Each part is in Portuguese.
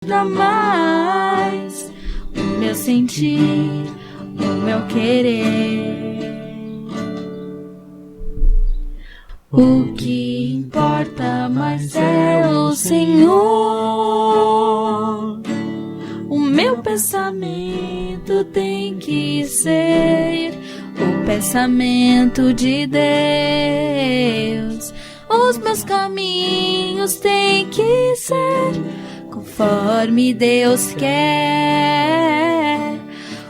importa mais o meu sentir, o meu querer. O que importa mais é o Senhor. O meu pensamento tem que ser o pensamento de Deus. Os meus caminhos têm que ser conforme Deus quer.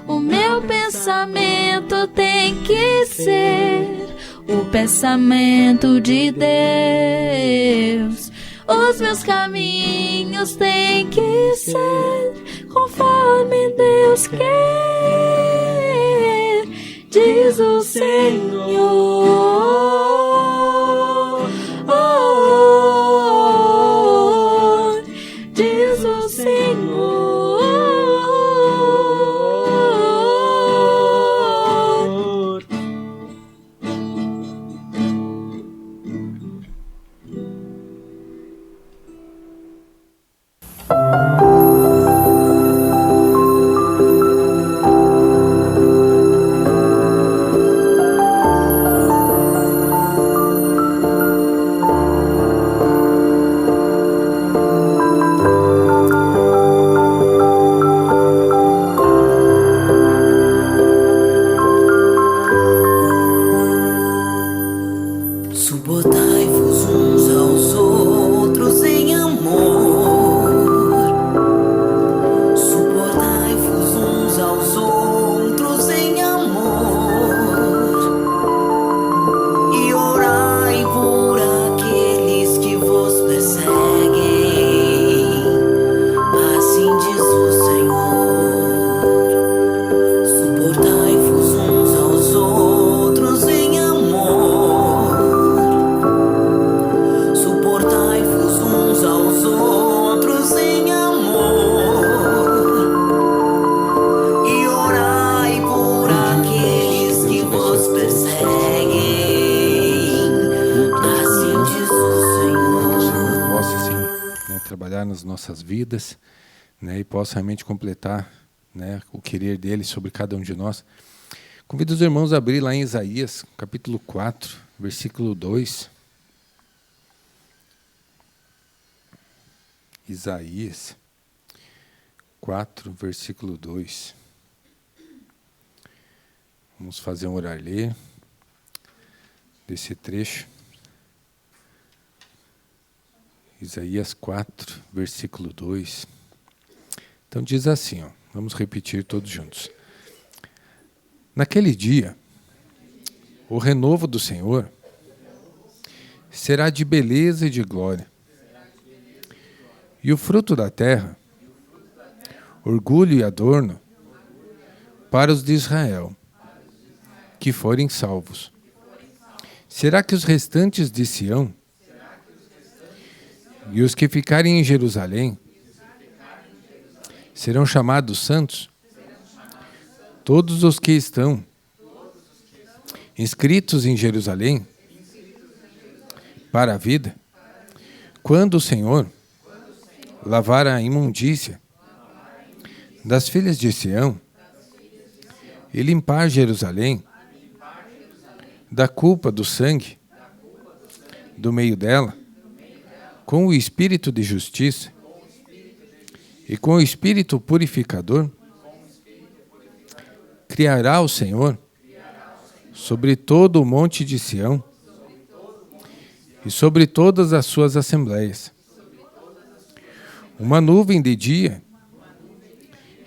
O meu pensamento tem que ser o pensamento de Deus. Os meus caminhos têm que ser conforme Deus quer, diz o Senhor. Diz o Senhor. Nas nossas vidas, né, e possa realmente completar, né, o querer dele sobre cada um de nós. Convido os irmãos a abrir lá em Isaías, capítulo 4, versículo 2. Isaías 4, versículo 2. Vamos fazer um orar-lê desse trecho. Isaías 4, versículo 2. Então diz assim, vamos repetir todos juntos. Naquele dia, o renovo do Senhor será de beleza e de glória, e o fruto da terra, orgulho e adorno para os de Israel, que forem salvos. Será que os restantes de Sião e os que ficarem em Jerusalém serão chamados santos? Todos os que estão inscritos em Jerusalém para a vida, quando o Senhor lavar a imundícia das filhas de Sião e limpar Jerusalém da culpa do sangue do meio dela, com o espírito de justiça e com o espírito purificador, criará o Senhor sobre todo o monte de Sião e sobre todas as suas assembleias uma nuvem de dia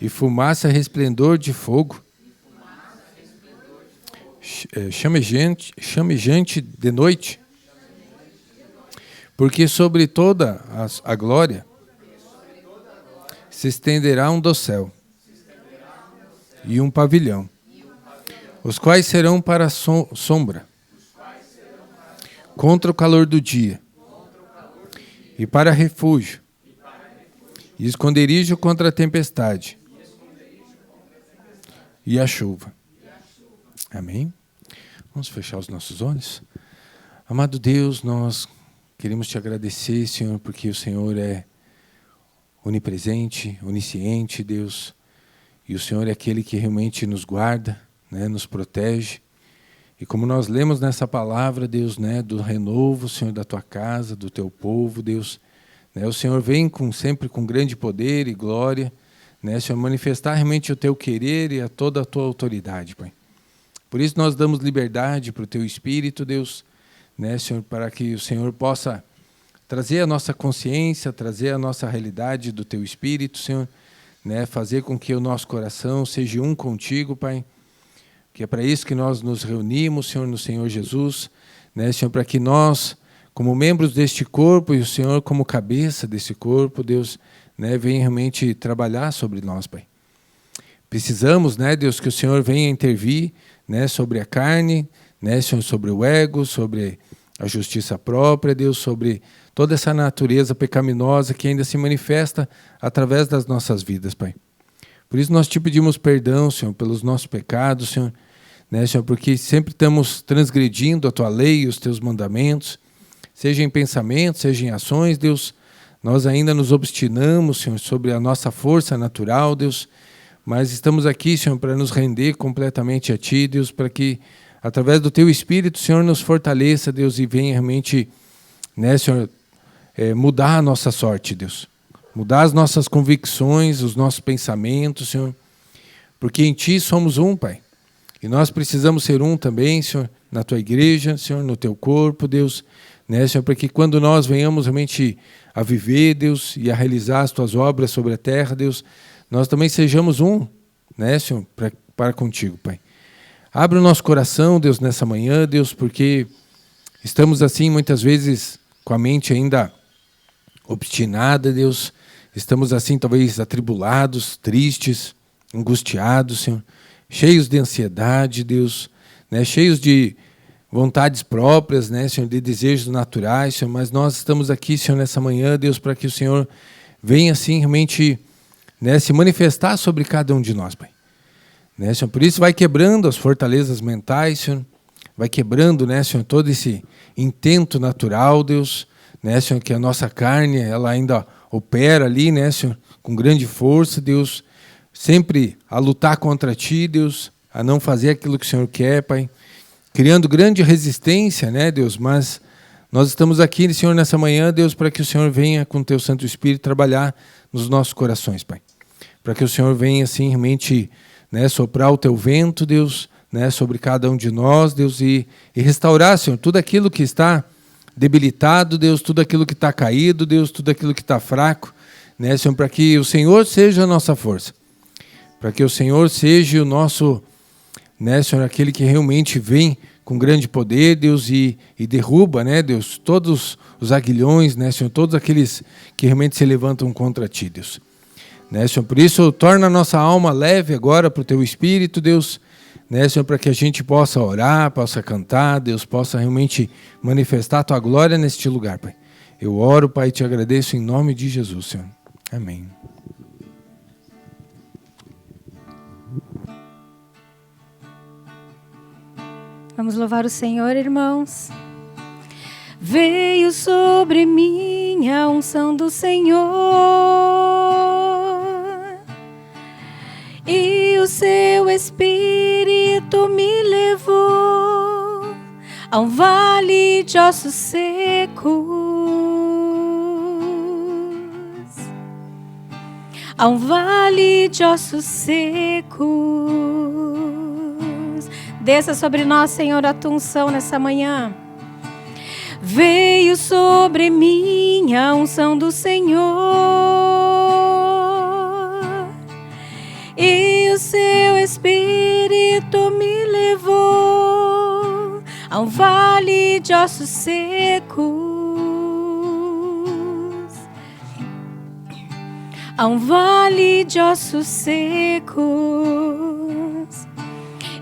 e fumaça resplendor de fogo, chamejante de noite, porque sobre toda a glória se estenderá um dossel e um pavilhão, os quais serão para sombra, contra o calor do dia, e para refúgio, e esconderijo contra a tempestade e a chuva. Amém? Vamos fechar os nossos olhos? Amado Deus, nós queremos te agradecer, Senhor, porque o Senhor é onipresente, onisciente, Deus. E o Senhor é aquele que realmente nos guarda, né, nos protege. E como nós lemos nessa palavra, Deus, né, do renovo, Senhor, da tua casa, do teu povo, Deus, né, o Senhor vem sempre com grande poder e glória, né, Senhor, manifestar realmente o teu querer e a toda a tua autoridade, Pai. Por isso nós damos liberdade para o teu Espírito, Deus, né, Senhor, para que o Senhor possa trazer a nossa consciência, trazer a nossa realidade do teu Espírito, Senhor, né, fazer com que o nosso coração seja um contigo, Pai. Que é para isso que nós nos reunimos, Senhor, no Senhor Jesus, né, Senhor, para que nós, como membros deste corpo, e o Senhor como cabeça desse corpo, Deus, né, venha realmente trabalhar sobre nós, Pai. Precisamos, né, Deus, que o Senhor venha intervir, né, sobre a carne, né, Senhor, sobre o ego, sobre a justiça própria, Deus, sobre toda essa natureza pecaminosa que ainda se manifesta através das nossas vidas, Pai. Por isso nós te pedimos perdão, Senhor, pelos nossos pecados, Senhor, né, Senhor, porque sempre estamos transgredindo a tua lei e os teus mandamentos, seja em pensamentos, seja em ações, Deus. Nós ainda nos obstinamos, Senhor, sobre a nossa força natural, Deus, mas estamos aqui, Senhor, para nos render completamente a ti, Deus, para que através do teu Espírito, Senhor, nos fortaleça, Deus, e venha realmente, né, Senhor, mudar a nossa sorte, Deus. Mudar as nossas convicções, os nossos pensamentos, Senhor. Porque em Ti somos um, Pai. E nós precisamos ser um também, Senhor, na Tua igreja, Senhor, no Teu corpo, Deus. Né, Senhor, para que quando nós venhamos realmente a viver, Deus, e a realizar as Tuas obras sobre a terra, Deus, nós também sejamos um, né, Senhor, para contigo, Pai. Abre o nosso coração, Deus, nessa manhã, Deus, porque estamos assim, muitas vezes, com a mente ainda obstinada, Deus. Estamos assim, talvez, atribulados, tristes, angustiados, Senhor, cheios de ansiedade, Deus, né, cheios de vontades próprias, né, Senhor, de desejos naturais, Senhor, mas nós estamos aqui, Senhor, nessa manhã, Deus, para que o Senhor venha, assim, realmente, né, se manifestar sobre cada um de nós, Pai. Né, Senhor, por isso vai quebrando as fortalezas mentais, Senhor, vai quebrando, né, Senhor, todo esse intento natural, Deus, né, Senhor, que a nossa carne, ela ainda opera ali, né, Senhor, com grande força, Deus, sempre a lutar contra Ti, Deus, a não fazer aquilo que o Senhor quer, Pai, criando grande resistência, né, Deus, mas nós estamos aqui, Senhor, nessa manhã, Deus, para que o Senhor venha com o Teu Santo Espírito trabalhar nos nossos corações, Pai, para que o Senhor venha, assim, realmente, né, soprar o Teu vento, Deus, né, sobre cada um de nós, Deus, e restaurar, Senhor, tudo aquilo que está debilitado, Deus, tudo aquilo que está caído, Deus, tudo aquilo que está fraco, né, Senhor, para que o Senhor seja a nossa força, para que o Senhor seja o nosso, né, Senhor, aquele que realmente vem com grande poder, Deus, e derruba, né, Deus, todos os aguilhões, né, Senhor, todos aqueles que realmente se levantam contra Ti, Deus, né, Senhor, por isso torna a nossa alma leve agora para o Teu Espírito, Deus, né, Senhor, para que a gente possa orar, possa cantar, Deus possa realmente manifestar a Tua glória neste lugar, Pai. Eu oro, Pai, e Te agradeço em nome de Jesus, Senhor. Amém. Vamos louvar o Senhor, irmãos. Veio sobre mim a unção do Senhor, e o Seu Espírito me levou a um vale de ossos secos, a um vale de ossos secos. Desça sobre nós, Senhor, a Tua unção nessa manhã. Veio sobre mim a unção do Senhor, e o Seu Espírito me levou a um vale de ossos secos, a um vale de ossos secos.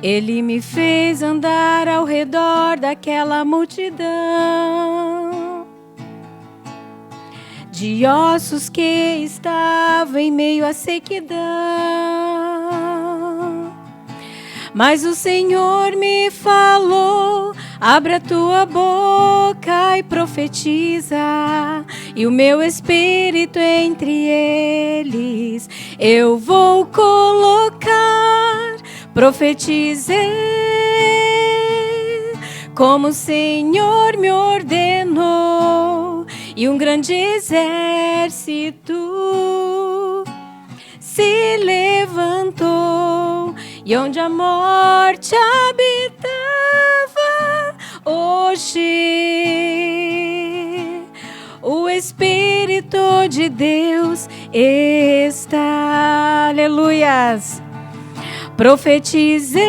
Ele me fez andar ao redor daquela multidão de ossos que estavam em meio à sequidão. Mas o Senhor me falou Abra a tua boca e profetiza, e o meu espírito entre eles eu vou colocar. Profetizei como o Senhor me ordenou, e um grande exército se levantou, e onde a morte habitava, hoje o Espírito de Deus está. Aleluias. Profetizei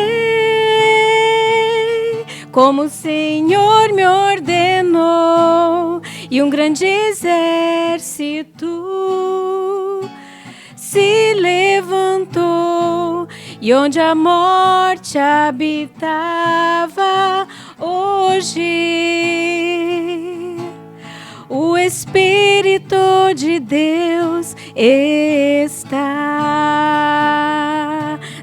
como o Senhor me ordenou, e um grande exército se levantou, e onde a morte habitava, hoje o Espírito de Deus está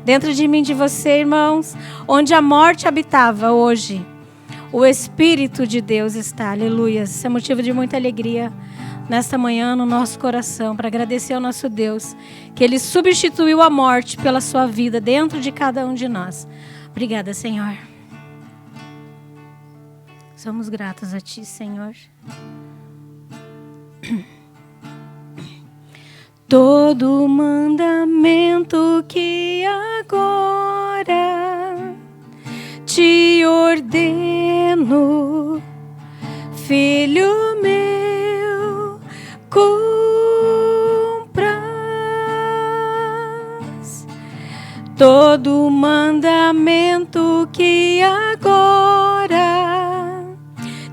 dentro de mim, de você, irmãos. Onde a morte habitava, hoje o Espírito de Deus está. Aleluia. Isso é motivo de muita alegria nesta manhã no nosso coração, para agradecer ao nosso Deus que Ele substituiu a morte pela sua vida dentro de cada um de nós. Obrigada, Senhor. Somos gratos a Ti, Senhor. Todo mandamento que agora te ordeno, filho meu, cumpras. Todo mandamento que agora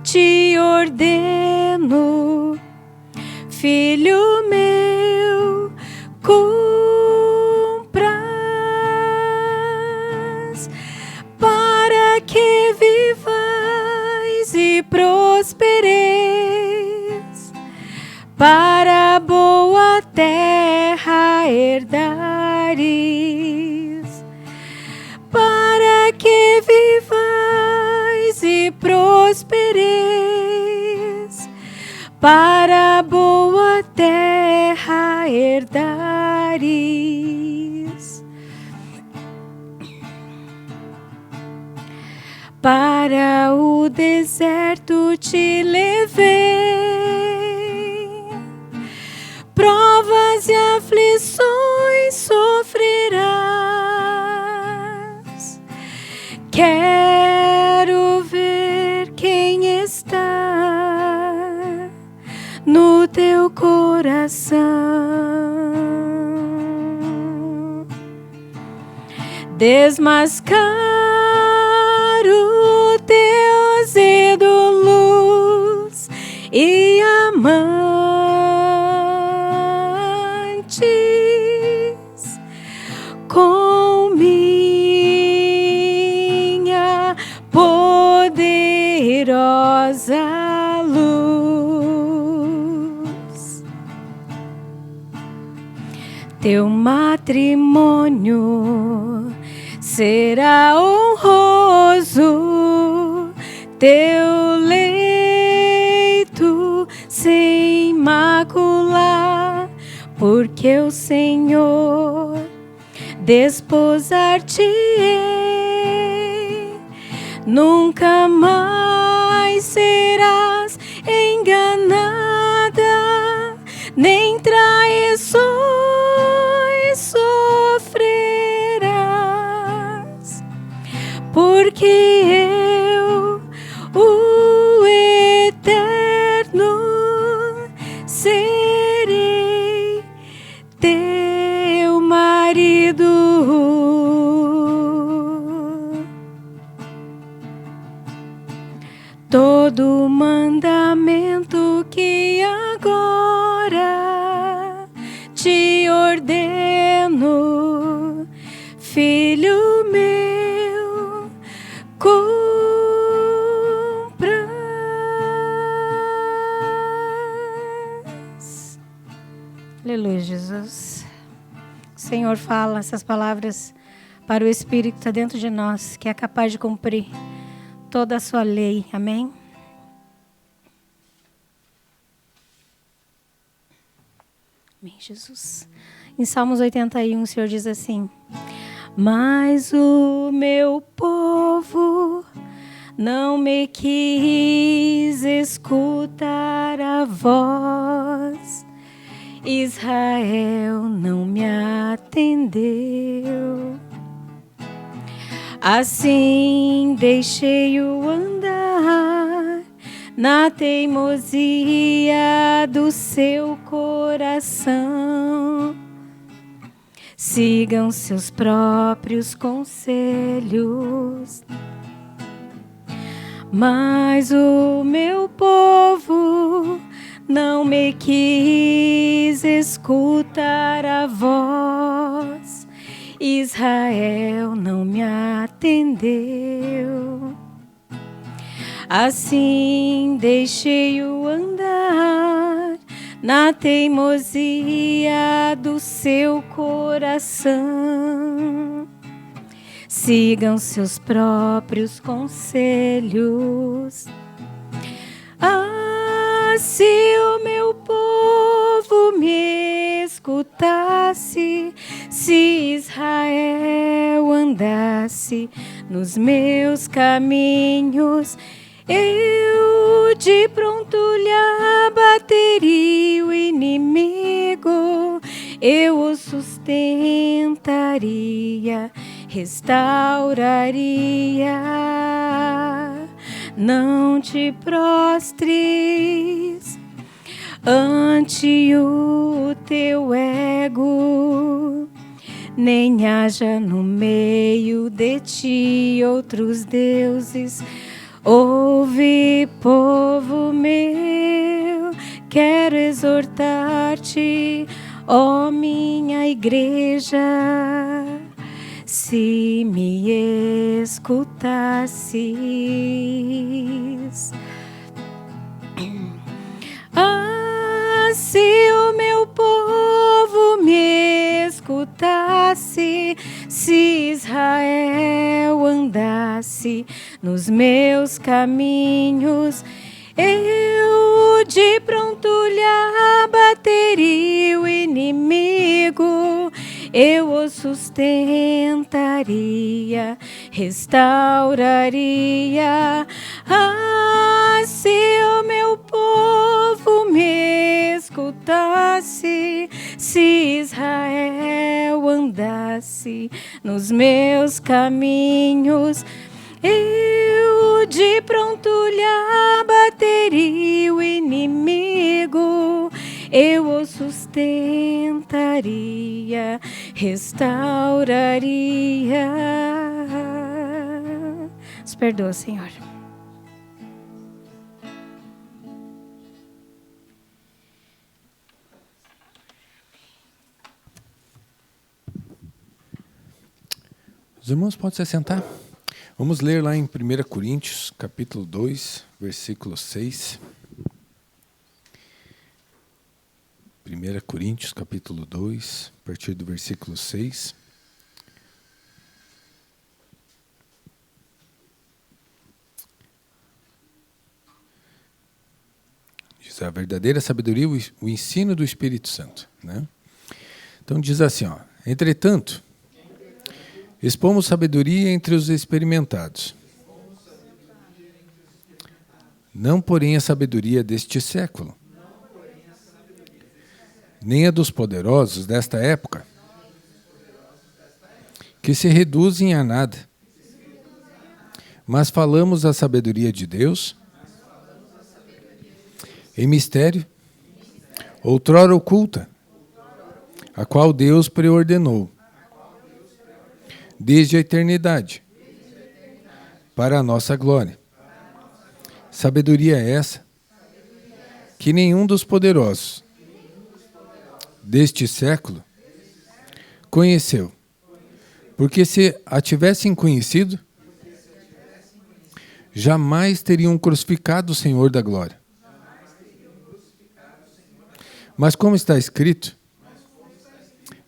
te ordeno, filho meu, cumpras, para que vivais e prospereis, para a boa terra herdares, para que vivais e prospereis, para a boa terra herdares. Para o deserto te levei, provas e aflições sofrerás. Quero ver quem está no teu coração. Desmascar o teu azedo, luz e amantes com minha poderosa luz. Teu matrimônio será honroso, teu leito sem mácula, porque o Senhor desposar-te-ei. Nunca mais serás enganada, nem traições sofrerás, porque eu, o Eterno, serei teu marido. Todo mandamento que agora te ordeno, filho meu, cumpras. Aleluia, Jesus. O Senhor fala essas palavras para o Espírito que está dentro de nós, que é capaz de cumprir toda a sua lei. Amém? Amém, Jesus. Em Salmos 81, o Senhor diz assim: mas o meu povo não me quis escutar a voz, Israel não me atendeu. Assim deixei-o andar na teimosia do seu coração. Sigam seus próprios conselhos. Mas o meu povo não me quis escutar a voz, Israel não me atendeu. Assim deixei-o andar na teimosia do seu coração. Sigam seus próprios conselhos. Ah, se o meu povo me escutasse, se Israel andasse nos meus caminhos, eu de pronto lhe abateria o inimigo, eu o sustentaria, restauraria. Não te prostres ante o teu ego, nem haja no meio de ti outros deuses. Ouve, povo meu, quero exortar-te, ó minha igreja, se me escutasses. Ah, se o meu povo me escutasse, se Israel andasse nos meus caminhos, eu de pronto lhe abateria o inimigo, eu o sustentaria, restauraria. Ah, se o meu povo me escutasse, se Israel andasse nos meus caminhos, eu de pronto lhe abateria o inimigo, eu o sustentaria, restauraria. Nos perdoa, Senhor. Os irmãos podem se assentar. Vamos ler lá em 1 Coríntios, capítulo 2, versículo 6. 1 Coríntios, capítulo 2, a partir do versículo 6. Diz a verdadeira sabedoria, o ensino do Espírito Santo, né? Então diz assim, ó: entretanto, expomos sabedoria entre os experimentados, não porém a sabedoria deste século, nem a dos poderosos desta época, que se reduzem a nada. Mas falamos a sabedoria de Deus em mistério, outrora oculta, a qual Deus preordenou desde a eternidade, para a nossa glória. Sabedoria essa que nenhum dos poderosos deste século conheceu, porque se a tivessem conhecido, jamais teriam crucificado o Senhor da glória. Mas como está escrito,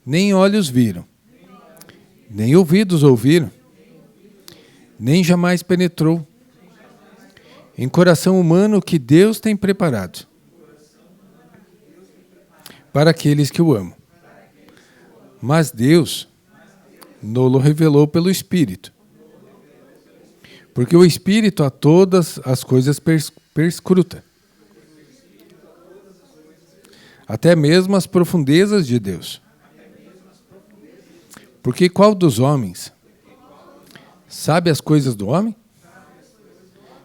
nem olhos viram, nem ouvidos ouviram, nem jamais penetrou em coração humano que Deus tem preparado para aqueles que o amam. Mas Deus nos revelou pelo Espírito. Porque o Espírito a todas as coisas perscruta, até mesmo as profundezas de Deus. Porque qual dos homens sabe as coisas do homem,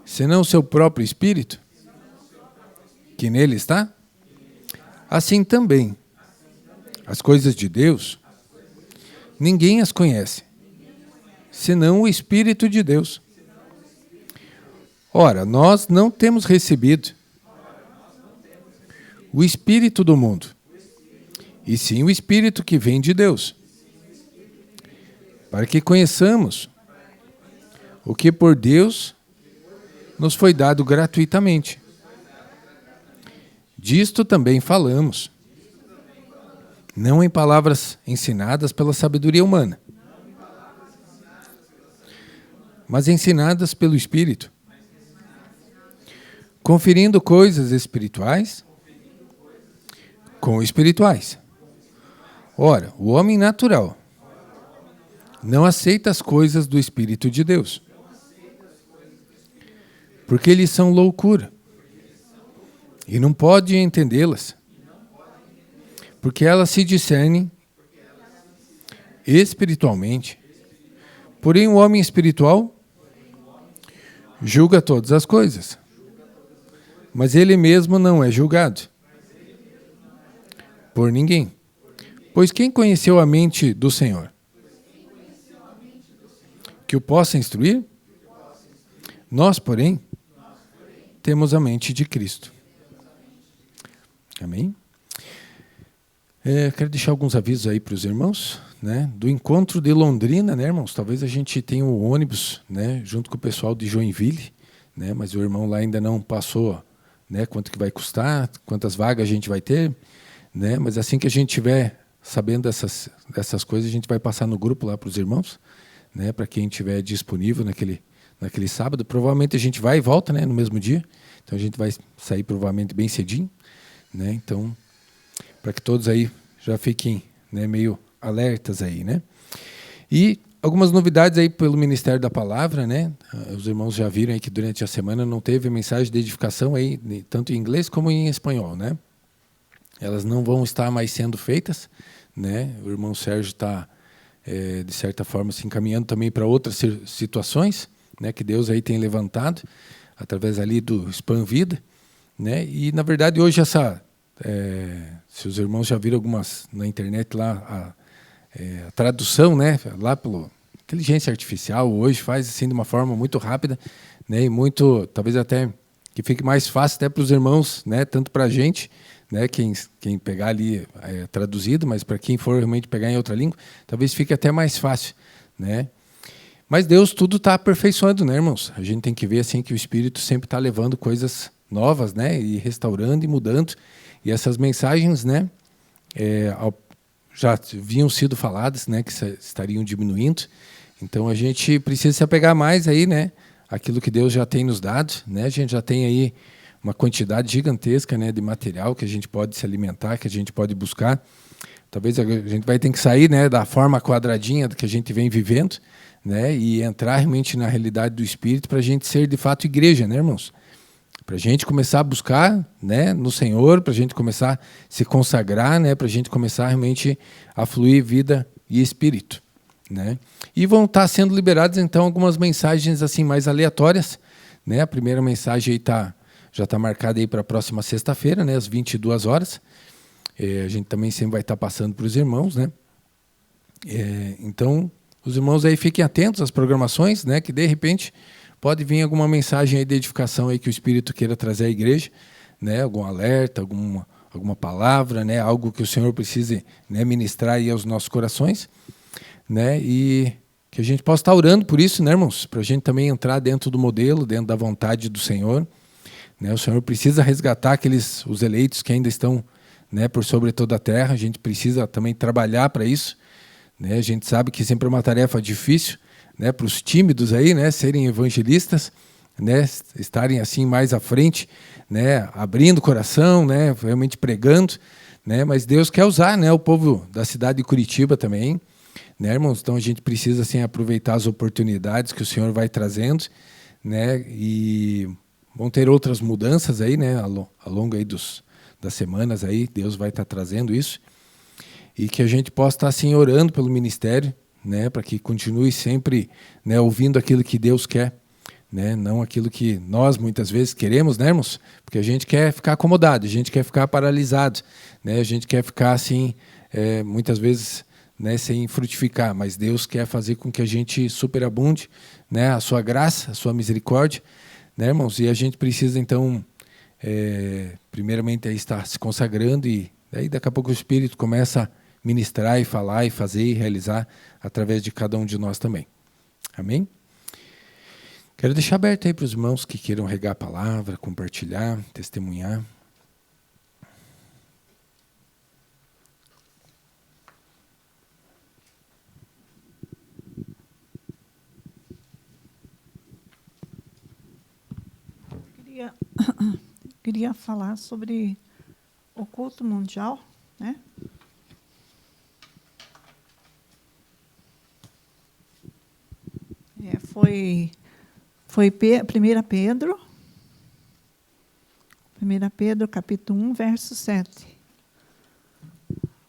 senão o seu próprio Espírito, que nele está? Assim também, as coisas de Deus, ninguém as conhece, senão o Espírito de Deus. Ora, nós não temos recebido o Espírito do mundo, e sim o Espírito que vem de Deus, para que conheçamos o que por Deus nos foi dado gratuitamente. Disto também falamos, não em palavras ensinadas pela sabedoria humana, mas ensinadas pelo Espírito, conferindo coisas espirituais com espirituais. Ora, o homem natural não aceita as coisas do Espírito de Deus, porque eles são loucura, e não pode entendê-las, porque elas se discernem espiritualmente. Porém, o homem espiritual julga todas as coisas, mas ele mesmo não é julgado por ninguém. Pois quem conheceu a mente do Senhor, que o possa instruir? Nós, porém, temos a mente de Cristo. Amém? Quero deixar alguns avisos aí para os irmãos, né? Do encontro de Londrina, né, irmãos? Talvez a gente tenha um ônibus, né, junto com o pessoal de Joinville, né? Mas o irmão lá ainda não passou, né, quanto que vai custar, quantas vagas a gente vai ter, né? Mas assim que a gente tiver sabendo dessas coisas, a gente vai passar no grupo lá para os irmãos, né, para quem estiver disponível naquele sábado. Provavelmente a gente vai e volta, né, no mesmo dia. Então a gente vai sair provavelmente bem cedinho, né? Então, para que todos aí já fiquem, né, meio alertas aí, né? E algumas novidades aí pelo Ministério da Palavra, né? Os irmãos já viram aí que durante a semana não teve mensagem de edificação aí, tanto em inglês como em espanhol, né? Elas não vão estar mais sendo feitas, né? O irmão Sérgio está, de certa forma, se encaminhando também para outras situações, né, que Deus aí tem levantado, através ali do Spam Vida, né? E, na verdade, hoje se os irmãos já viram algumas na internet lá, a tradução, né, lá pela inteligência artificial, hoje faz assim de uma forma muito rápida, né, e muito, talvez até que fique mais fácil até para os irmãos, né, tanto para a gente, né, quem pegar ali traduzido, mas para quem for realmente pegar em outra língua, talvez fique até mais fácil, né? Mas Deus tudo está aperfeiçoando, né, irmãos? A gente tem que ver assim que o Espírito sempre está levando coisas novas, né, e restaurando e mudando. E essas mensagens, né, já haviam sido faladas, né, que estariam diminuindo. Então a gente precisa se apegar mais aí, né, aquilo que Deus já tem nos dado, né? A gente já tem aí uma quantidade gigantesca, né, de material que a gente pode se alimentar, que a gente pode buscar. Talvez a gente vai ter que sair, né, da forma quadradinha que a gente vem vivendo, né, e entrar realmente na realidade do Espírito para a gente ser de fato igreja, né, irmãos? Para a gente começar a buscar, né, no Senhor, para a gente começar a se consagrar, né, para a gente começar realmente a fluir vida e Espírito, né? E vão estar sendo liberadas então algumas mensagens assim mais aleatórias, né? A primeira mensagem aí já está marcada aí para a próxima sexta-feira, né, às 22 horas. A gente também sempre vai estar passando para os irmãos, né? Então, os irmãos aí fiquem atentos às programações, né, que de repente pode vir alguma mensagem aí de edificação aí que o Espírito queira trazer à igreja, né, algum alerta, alguma palavra, né, algo que o Senhor precise, né, ministrar aí aos nossos corações, né, e que a gente possa estar orando por isso, né, irmãos, para a gente também entrar dentro do modelo, dentro da vontade do Senhor, né? O Senhor precisa resgatar os eleitos que ainda estão, né, por sobre toda a terra. A gente precisa também trabalhar para isso, né? A gente sabe que sempre é uma tarefa difícil, né, para os tímidos aí, né, serem evangelistas, né, estarem assim mais à frente, né, abrindo o coração, né, realmente pregando, né, mas Deus quer usar, né, o povo da cidade de Curitiba também, né, irmãos? Então a gente precisa assim aproveitar as oportunidades que o Senhor vai trazendo, né, e vão ter outras mudanças aí, né, ao longo aí das semanas aí, Deus vai estar trazendo isso, e que a gente possa estar assim orando pelo ministério, né, para que continue sempre, né, ouvindo aquilo que Deus quer, né, não aquilo que nós muitas vezes queremos, né, irmãos? Porque a gente quer ficar acomodado, a gente quer ficar paralisado, né, a gente quer ficar assim, muitas vezes, né, sem frutificar, mas Deus quer fazer com que a gente superabunde, né, a sua graça, a sua misericórdia, né, irmãos? E a gente precisa então, primeiramente, aí estar se consagrando, e daí daqui a pouco o Espírito começa a ministrar e falar e fazer e realizar através de cada um de nós também. Amém? Quero deixar aberto aí para os irmãos que queiram regar a palavra, compartilhar, testemunhar. Queria falar sobre o culto mundial, né? Foi 1 Pedro, 1 Pedro, capítulo 1, verso 7.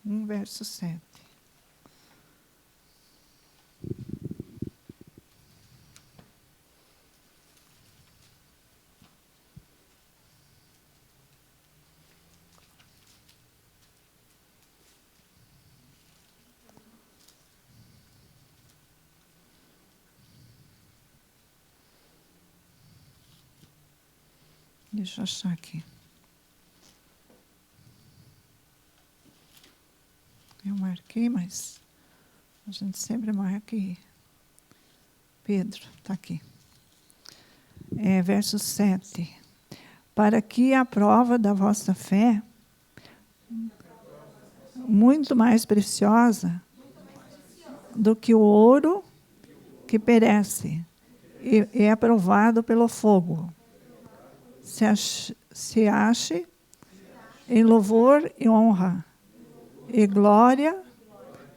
1, verso 7. Deixa eu achar aqui. Eu marquei, mas a gente sempre marca e Pedro, está aqui. Verso 7. Para que a prova da vossa fé, muito mais preciosa do que o ouro que perece e é aprovado pelo fogo, se ache em louvor e honra e glória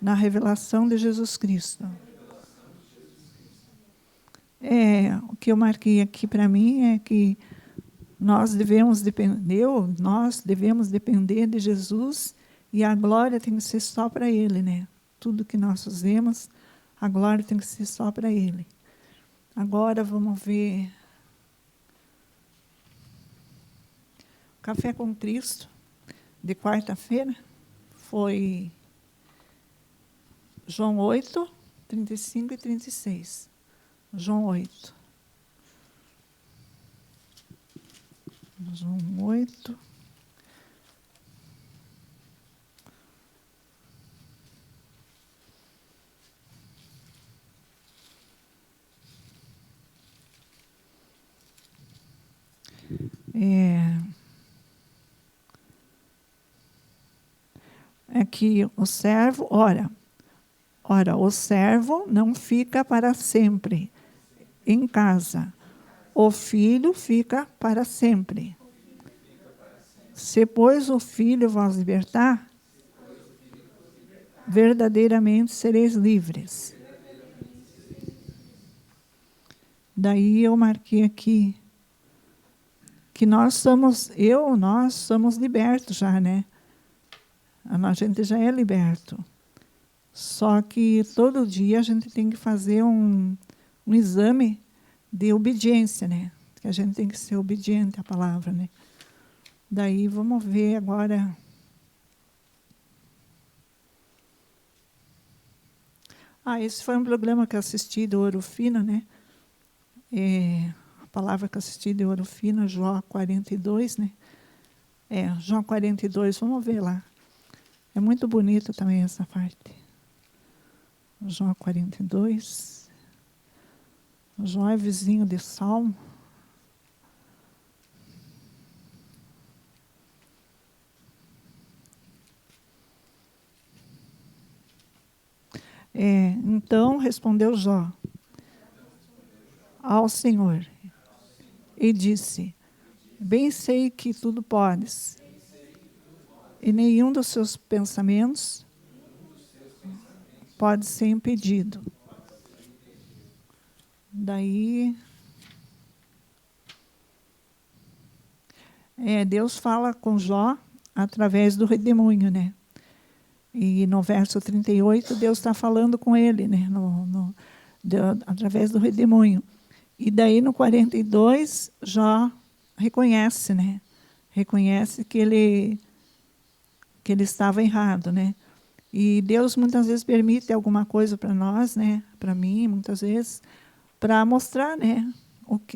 na revelação de Jesus Cristo. O que eu marquei aqui para mim é que nós devemos depender de Jesus, e a glória tem que ser só para Ele, né? Tudo que nós fazemos, a glória tem que ser só para Ele. Agora vamos ver. Café com Cristo, de quarta-feira, foi João 8, 35 e 36. João 8. João 8. É que o servo, ora, o servo não fica para sempre em casa. O filho fica para sempre. Se, pois, o filho vos libertar, verdadeiramente sereis livres. Daí eu marquei aqui que nós somos libertos já, né? A gente já é liberto. Só que todo dia a gente tem que fazer um exame de obediência, né? Que a gente tem que ser obediente à palavra, né? Daí vamos ver agora. Esse foi um programa que eu assisti do Ouro Fino, né? A palavra que eu assisti de Ouro Fino, Jó 42, né? Jó 42, vamos ver lá. É muito bonito também essa parte. Jó 42. Jó é vizinho de Salmo. Então respondeu Jó ao Senhor: e disse: bem sei que tudo podes, e nenhum dos seus pensamentos pode ser impedido. Daí, Deus fala com Jó através do redemoinho, né? E no verso 38, Deus está falando com ele, né? Através do redemoinho. E daí, no 42, Jó reconhece, né? Reconhece que ele estava errado, né? E Deus muitas vezes permite alguma coisa para nós, né? Para mim, muitas vezes, para mostrar, né?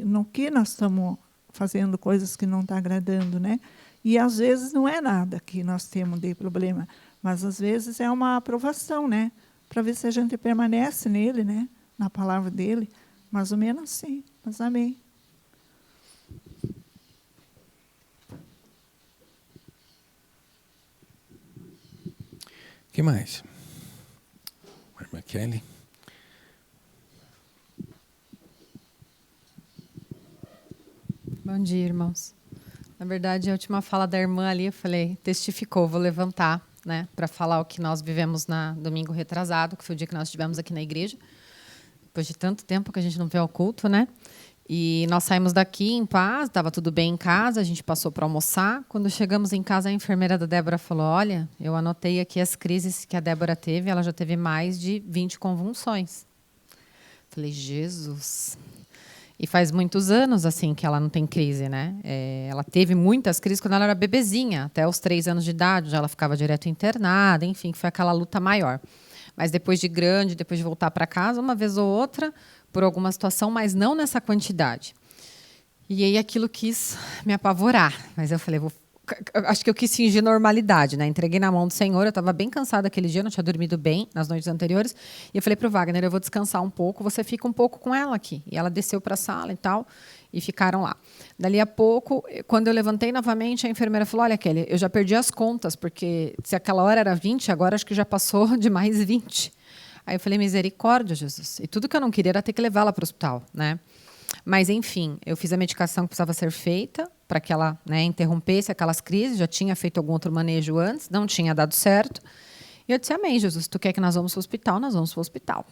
No que nós estamos fazendo coisas que não estão agradando, né? E às vezes não é nada que nós temos de problema, mas às vezes é uma aprovação, né? Para ver se a gente permanece nele, né? Na palavra dele. Mais ou menos assim. Mas amém. O que mais? Irmã Kelly? Bom dia, irmãos. Na verdade, a última fala da irmã ali, eu falei, testificou, vou levantar, né, para falar o que nós vivemos na domingo retrasado, que foi o dia que nós estivemos aqui na igreja, depois de tanto tempo que a gente não vê o culto, né? E nós saímos daqui em paz, estava tudo bem em casa, a gente passou para almoçar. Quando chegamos em casa, a enfermeira da Débora falou: olha, eu anotei aqui as crises que a Débora teve, ela já teve mais de 20 convulsões. Falei, Jesus. E faz muitos anos assim que ela não tem crise, né? Ela teve muitas crises quando ela era bebezinha, até os 3 anos de idade, já ela ficava direto internada, enfim, foi aquela luta maior. Mas depois de grande, depois de voltar para casa, uma vez ou outra, por alguma situação, mas não nessa quantidade. E aí aquilo quis me apavorar, mas eu falei, acho que eu quis fingir normalidade, né? Entreguei na mão do Senhor, eu estava bem cansada aquele dia, não tinha dormido bem nas noites anteriores, e eu falei para o Wagner, eu vou descansar um pouco, você fica um pouco com ela aqui. E ela desceu para a sala e tal, e ficaram lá. Dali a pouco, quando eu levantei novamente, a enfermeira falou, olha, Kelly, eu já perdi as contas, porque se aquela hora era 20, agora acho que já passou de mais 20. Aí eu falei, misericórdia, Jesus. E tudo que eu não queria era ter que levá-la para o hospital, né? Mas, enfim, eu fiz a medicação que precisava ser feita para que ela, né, interrompesse aquelas crises. Já tinha feito algum outro manejo antes, não tinha dado certo. E eu disse, amém, Jesus, tu quer que nós vamos para o hospital? Nós vamos para o hospital.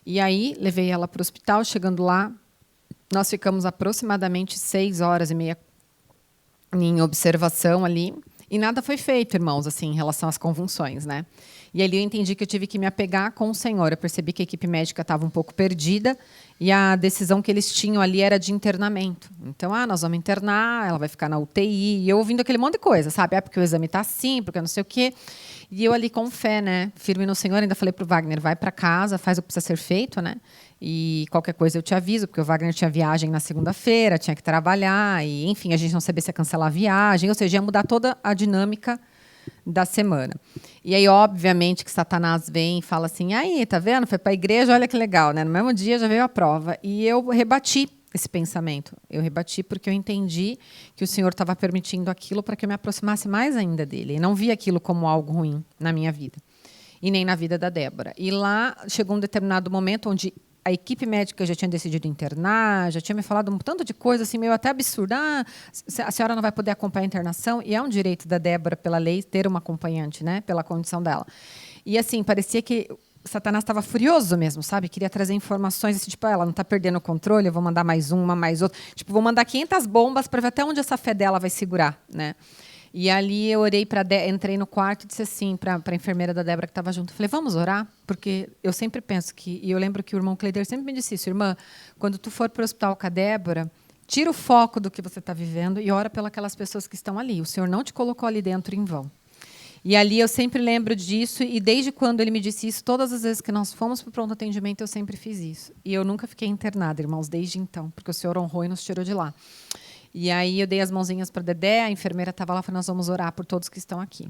E aí, levei ela para o hospital. Chegando lá, nós ficamos aproximadamente 6h30 em observação ali. E nada foi feito, irmãos, assim, em relação às convulsões, né? E ali eu entendi que eu tive que me apegar com o Senhor. Eu percebi que a equipe médica estava um pouco perdida e a decisão que eles tinham ali era de internamento. Então, nós vamos internar, ela vai ficar na UTI. E eu ouvindo aquele monte de coisa, sabe? Porque o exame está assim, porque não sei o quê. E eu ali com fé, né? Firme no Senhor, ainda falei para o Wagner, vai para casa, faz o que precisa ser feito, né? E qualquer coisa eu te aviso, porque o Wagner tinha viagem na segunda-feira, tinha que trabalhar, e enfim, a gente não sabia se ia cancelar a viagem, ou seja, ia mudar toda a dinâmica da semana. E aí, obviamente, que Satanás vem e fala assim, aí, tá vendo? Foi para a igreja, olha que legal, né? No mesmo dia já veio a prova. E eu rebati esse pensamento. Eu rebati porque eu entendi que o Senhor estava permitindo aquilo para que eu me aproximasse mais ainda dele. E não vi aquilo como algo ruim na minha vida. E nem na vida da Débora. E lá chegou um determinado momento onde a equipe médica já tinha decidido internar, já tinha me falado um tanto de coisa assim, meio até absurda. A senhora não vai poder acompanhar a internação, e é um direito da Débora, pela lei, ter uma acompanhante, né, pela condição dela. E assim, parecia que Satanás estava furioso mesmo, sabe? Queria trazer informações, assim, tipo, ela não está perdendo o controle, eu vou mandar mais uma, mais outra. Tipo, vou mandar 500 bombas para ver até onde essa fé dela vai segurar, né? E ali eu orei entrei no quarto e disse assim para a enfermeira da Débora que estava junto, falei, vamos orar? Porque eu sempre penso que, e eu lembro que o irmão Cleider sempre me disse isso, irmã, quando tu for para o hospital com a Débora, tira o foco do que você está vivendo e ora pelas pessoas que estão ali. O Senhor não te colocou ali dentro em vão. E ali eu sempre lembro disso, e desde quando ele me disse isso, todas as vezes que nós fomos para o pronto atendimento, eu sempre fiz isso. E eu nunca fiquei internada, irmãos, desde então, porque o Senhor honrou e nos tirou de lá. E aí eu dei as mãozinhas para Dedé, a enfermeira estava lá e falou, nós vamos orar por todos que estão aqui.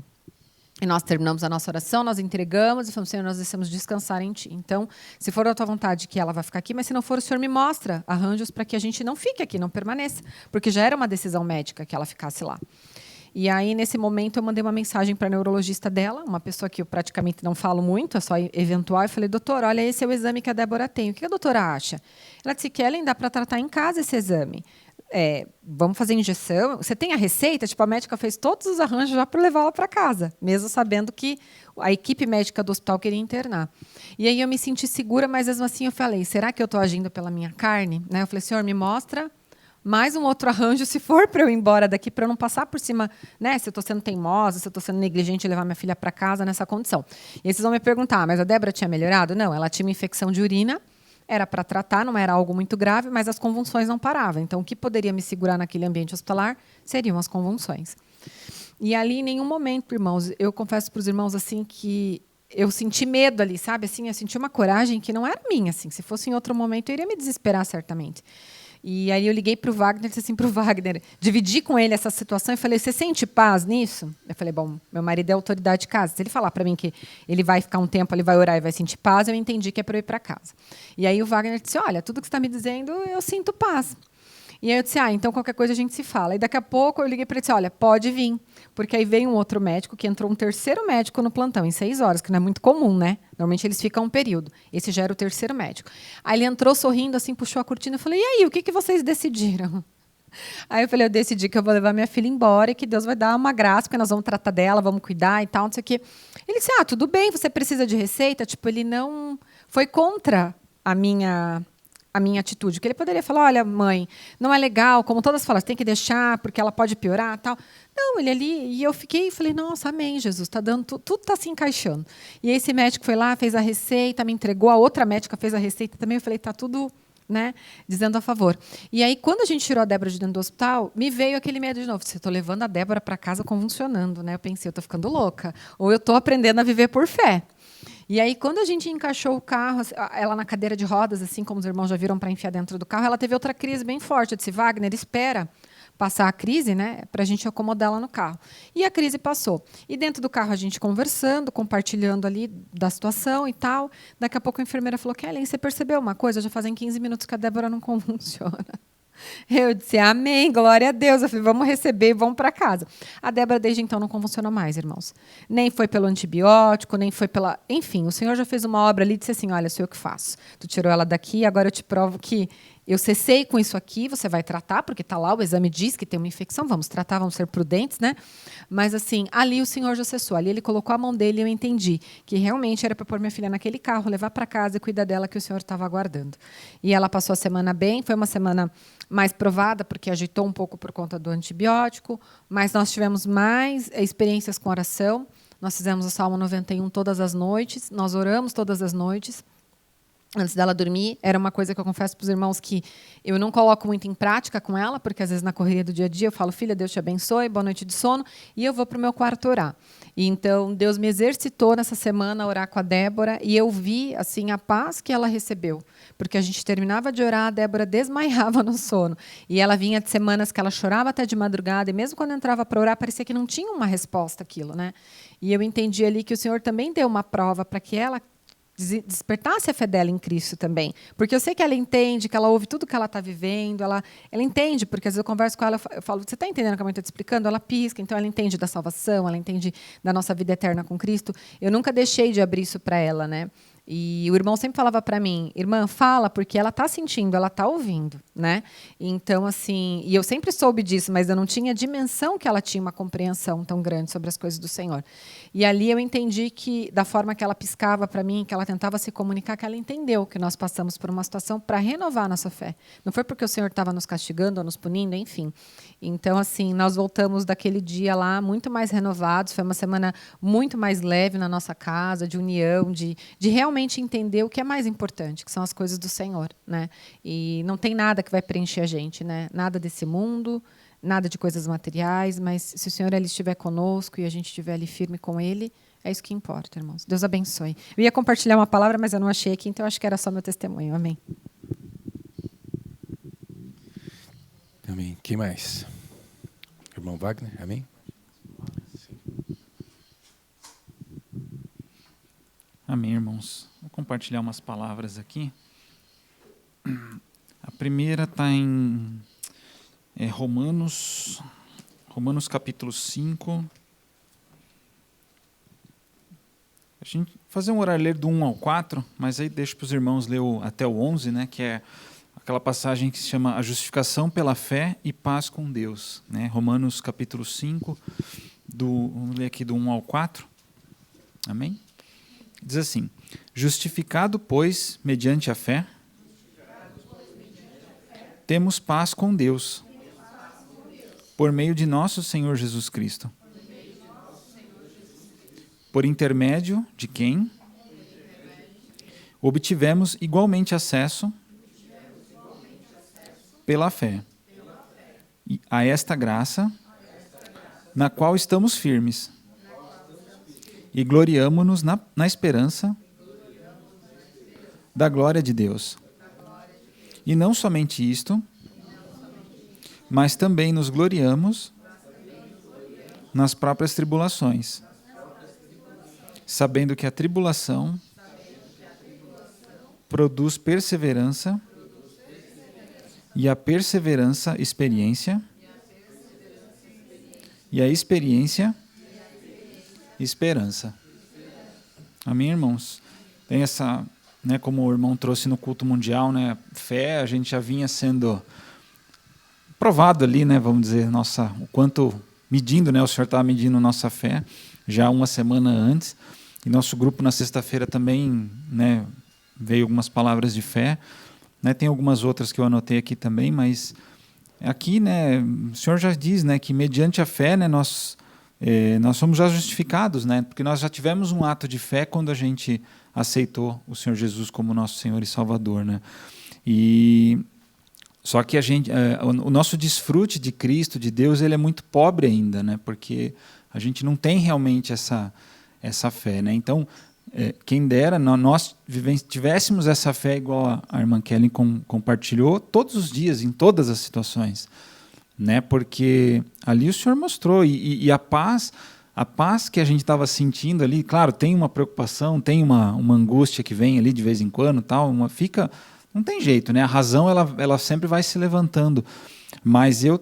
E nós terminamos a nossa oração, nós entregamos e falamos, Senhor, nós descemos descansar em Ti. Então, se for da Tua vontade que ela vai ficar aqui, mas se não for, o Senhor me mostra arranjos para que a gente não fique aqui, não permaneça. Porque já era uma decisão médica que ela ficasse lá. E aí, nesse momento, eu mandei uma mensagem para a neurologista dela, uma pessoa que eu praticamente não falo muito, é só eventual, e falei, doutora, olha, esse é o exame que a Débora tem. O que a doutora acha? Ela disse, Kellen, dá para tratar em casa esse exame. vamos fazer injeção. Você tem a receita? Tipo, a médica fez todos os arranjos já para levá-la para casa, mesmo sabendo que a equipe médica do hospital queria internar. E aí eu me senti segura, mas mesmo assim eu falei, será que eu estou agindo pela minha carne? Né? Eu falei, Senhor, me mostra mais um outro arranjo, se for para eu ir embora daqui, para eu não passar por cima, né? Se eu estou sendo teimosa, se eu estou sendo negligente e levar minha filha para casa nessa condição. E aí vocês vão me perguntar, mas a Débora tinha melhorado? Não, ela tinha uma infecção de urina, era para tratar, não era algo muito grave, mas as convulsões não paravam. Então, o que poderia me segurar naquele ambiente hospitalar seriam as convulsões. E ali, em nenhum momento, irmãos, eu confesso para os irmãos assim que eu senti medo ali, sabe? Assim, eu senti uma coragem que não era minha. Assim, se fosse em outro momento, eu iria me desesperar certamente. E aí eu liguei para o Wagner, disse assim para o Wagner, dividi com ele essa situação e falei, você sente paz nisso? Eu falei, bom, meu marido é autoridade de casa. Se ele falar para mim que ele vai ficar um tempo, ele vai orar e vai sentir paz, eu entendi que é para eu ir para casa. E aí o Wagner disse, olha, tudo que você está me dizendo, eu sinto paz. E aí eu disse, então qualquer coisa a gente se fala. E daqui a pouco eu liguei para ele e disse, olha, pode vir. Porque aí veio um outro médico, que entrou um terceiro médico no plantão, em 6 horas, que não é muito comum, né? Normalmente eles ficam um período. Esse já era o terceiro médico. Aí ele entrou sorrindo, assim, puxou a cortina e falei, e aí, o que vocês decidiram? Aí eu falei, eu decidi que eu vou levar minha filha embora e que Deus vai dar uma graça, porque nós vamos tratar dela, vamos cuidar e tal, não sei o quê. Ele disse, tudo bem, você precisa de receita? Tipo, ele não foi contra a minha atitude, que ele poderia falar, olha, mãe, não é legal, como todas falam, tem que deixar, porque ela pode piorar, tal. Não, ele ali, e eu fiquei e falei, nossa, amém, Jesus, tá dando, tudo está se encaixando. E esse médico foi lá, fez a receita, me entregou, a outra médica fez a receita também, eu falei, tá tudo, né, dizendo a favor. E aí, quando a gente tirou a Débora de dentro do hospital, me veio aquele medo de novo, se eu estou levando a Débora para casa convulsionando, né, eu pensei, eu estou ficando louca, ou eu estou aprendendo a viver por fé. E aí, quando a gente encaixou o carro, ela na cadeira de rodas, assim como os irmãos já viram para enfiar dentro do carro, ela teve outra crise bem forte. Eu disse, Wagner, espera passar a crise, né, para a gente acomodar ela no carro. E a crise passou. E dentro do carro, a gente conversando, compartilhando ali da situação e tal. Daqui a pouco a enfermeira falou, Kellen, você percebeu uma coisa? Já fazem 15 minutos que a Débora não convulsiona. Eu disse, amém, glória a Deus. Eu falei, vamos receber e vamos para casa. A Débora, desde então, não convulsionou mais, irmãos. Nem foi pelo antibiótico, nem foi pela... Enfim, o Senhor já fez uma obra ali e disse assim, olha, sou eu que faço. Tu tirou ela daqui, agora eu te provo que eu cessei com isso aqui, você vai tratar, porque está lá, o exame diz que tem uma infecção, vamos tratar, vamos ser prudentes, né? Mas, assim, ali o Senhor já cessou. Ali ele colocou a mão dele e eu entendi que realmente era para pôr minha filha naquele carro, levar para casa e cuidar dela, que o Senhor estava aguardando. E ela passou a semana bem, foi uma semana mais provada, porque agitou um pouco por conta do antibiótico, mas nós tivemos mais experiências com oração. Nós fizemos o Salmo 91 todas as noites, nós oramos todas as noites, antes dela dormir. Era uma coisa que eu confesso para os irmãos que eu não coloco muito em prática com ela, porque às vezes na correria do dia a dia eu falo, filha, Deus te abençoe, boa noite de sono, e eu vou para o meu quarto orar. E então Deus me exercitou nessa semana a orar com a Débora, e eu vi assim a paz que ela recebeu, porque a gente terminava de orar, a Débora desmaiava no sono, e ela vinha de semanas que ela chorava até de madrugada, e mesmo quando entrava para orar, parecia que não tinha uma resposta àquilo, né? E eu entendi ali que o Senhor também deu uma prova para que ela despertasse a fé dela em Cristo também. Porque eu sei que ela entende, que ela ouve tudo que ela está vivendo, ela entende, porque às vezes eu converso com ela, eu falo, você está entendendo o que a mãe está te explicando? Ela pisca, então ela entende da salvação, ela entende da nossa vida eterna com Cristo. Eu nunca deixei de abrir isso para ela, né? E o irmão sempre falava para mim, irmã, fala, porque ela está sentindo, ela está ouvindo, né? Então, assim, e eu sempre soube disso, mas eu não tinha dimensão que ela tinha uma compreensão tão grande sobre as coisas do Senhor. E ali eu entendi que, da forma que ela piscava para mim, que ela tentava se comunicar, que ela entendeu que nós passamos por uma situação para renovar a nossa fé. Não foi porque o Senhor estava nos castigando ou nos punindo, enfim. Então, assim, nós voltamos daquele dia lá muito mais renovados, foi uma semana muito mais leve na nossa casa, de união, de realmente entender o que é mais importante, que são as coisas do Senhor, né? E não tem nada que vai preencher a gente, né? Nada desse mundo, nada de coisas materiais, mas se o Senhor ali estiver conosco e a gente estiver ali firme com Ele, é isso que importa, irmãos. Deus abençoe. Eu ia compartilhar uma palavra, mas eu não achei aqui, então eu acho que era só meu testemunho. Amém. Amém. Quem mais? Irmão Wagner, amém? Amém, irmãos. Vou compartilhar umas palavras aqui. A primeira está em Romanos capítulo 5. A gente fazer um horário ler do 1 ao 4, mas aí deixo para os irmãos ler até o 11, né, que é aquela passagem que se chama a justificação pela fé e paz com Deus, né? Romanos capítulo 5, vamos ler aqui do 1 ao 4. Amém? Diz assim: justificado, pois, mediante a fé, temos paz com Deus, por meio de nosso Senhor Jesus Cristo, por intermédio de quem obtivemos igualmente acesso pela fé a esta graça na qual estamos firmes e gloriamo-nos na esperança da glória de Deus. E não somente isto, mas também nos gloriamos nas próprias tribulações, sabendo que a tribulação produz perseverança, e a perseverança, experiência, e a experiência, esperança. Amém, irmãos? Tem essa, né, como o irmão trouxe no culto mundial, né, fé, a gente já vinha sendo provado ali, né, vamos dizer, o quanto medindo, né, o Senhor estava medindo nossa fé já uma semana antes, e nosso grupo na sexta-feira também, né, veio algumas palavras de fé, né, tem algumas outras que eu anotei aqui também, mas aqui, né, o Senhor já diz, né, que mediante a fé, né, nós somos já justificados, né, porque nós já tivemos um ato de fé quando a gente aceitou o Senhor Jesus como nosso Senhor e Salvador, né, e só que o nosso desfrute de Cristo, de Deus, ele é muito pobre ainda, né, porque a gente não tem realmente essa fé, né, então quem dera nós tivéssemos essa fé igual a irmã Kelly compartilhou todos os dias, em todas as situações, né? Porque ali o Senhor mostrou, e a paz que a gente estava sentindo ali, claro, tem uma preocupação, tem uma angústia que vem ali de vez em quando, tal, não tem jeito, né? A razão ela sempre vai se levantando, mas eu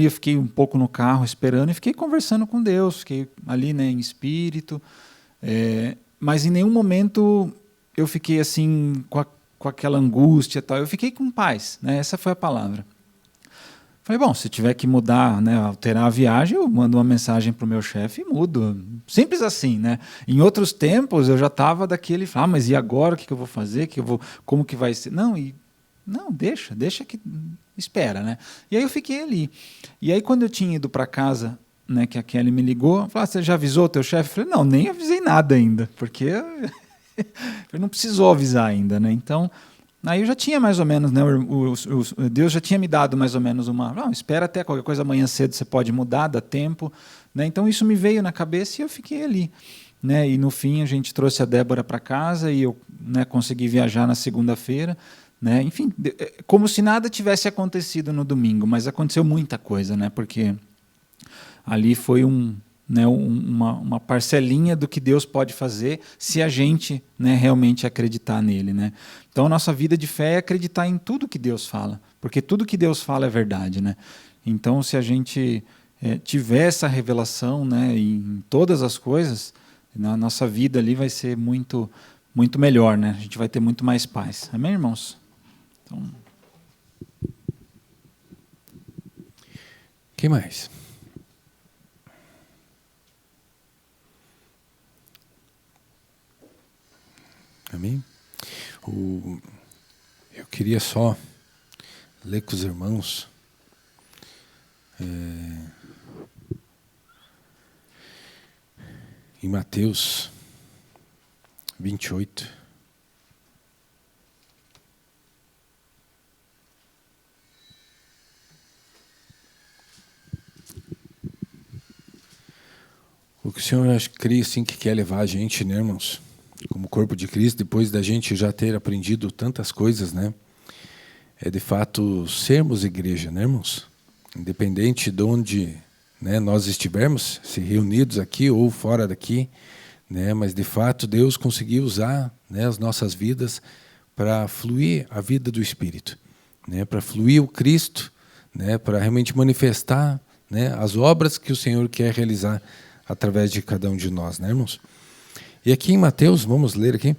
fiquei um pouco no carro esperando e fiquei conversando com Deus, fiquei ali, né, em espírito, mas em nenhum momento eu fiquei assim com aquela angústia, tal. Eu fiquei com paz, né? Essa foi a palavra. Falei, bom, se tiver que mudar, né, alterar a viagem, eu mando uma mensagem para o meu chefe e mudo. Simples assim, né? Em outros tempos eu já estava daquele, mas e agora o que eu vou fazer? Como que vai ser? Não, deixa que espera, né? E aí eu fiquei ali. E aí quando eu tinha ido para casa, né, que a Kelly me ligou, falou, você já avisou o teu chefe? Eu falei, não, nem avisei nada ainda, porque eu não precisou avisar ainda, né? Então, aí eu já tinha mais ou menos, né, Deus já tinha me dado mais ou menos espera até qualquer coisa amanhã cedo, você pode mudar, dá tempo, né? Então isso me veio na cabeça e eu fiquei ali, né? E no fim a gente trouxe a Débora para casa e eu, né, consegui viajar na segunda-feira, né? Enfim, como se nada tivesse acontecido no domingo, mas aconteceu muita coisa, né? Porque ali foi uma parcelinha do que Deus pode fazer se a gente, né, realmente acreditar nele, né? Então a nossa vida de fé é acreditar em tudo que Deus fala, porque tudo que Deus fala é verdade, né? Então se a gente tiver essa revelação, né, em todas as coisas, na nossa vida ali vai ser muito, muito melhor, né? A gente vai ter muito mais paz. Amém, irmãos? Então... Quem mais? Amém? Eu queria só ler com os irmãos em Mateus 28. O que o Senhor, acho que creio assim que quer levar a gente, né, irmãos? Como corpo de Cristo, depois da gente já ter aprendido tantas coisas, né? É de fato sermos igreja, né, irmãos? Independente de onde, né, nós estivermos, se reunidos aqui ou fora daqui, né? Mas de fato Deus conseguiu usar, né, as nossas vidas para fluir a vida do Espírito, né? Para fluir o Cristo, né? Para realmente manifestar, né, as obras que o Senhor quer realizar através de cada um de nós, né, irmãos? E aqui em Mateus, vamos ler aqui,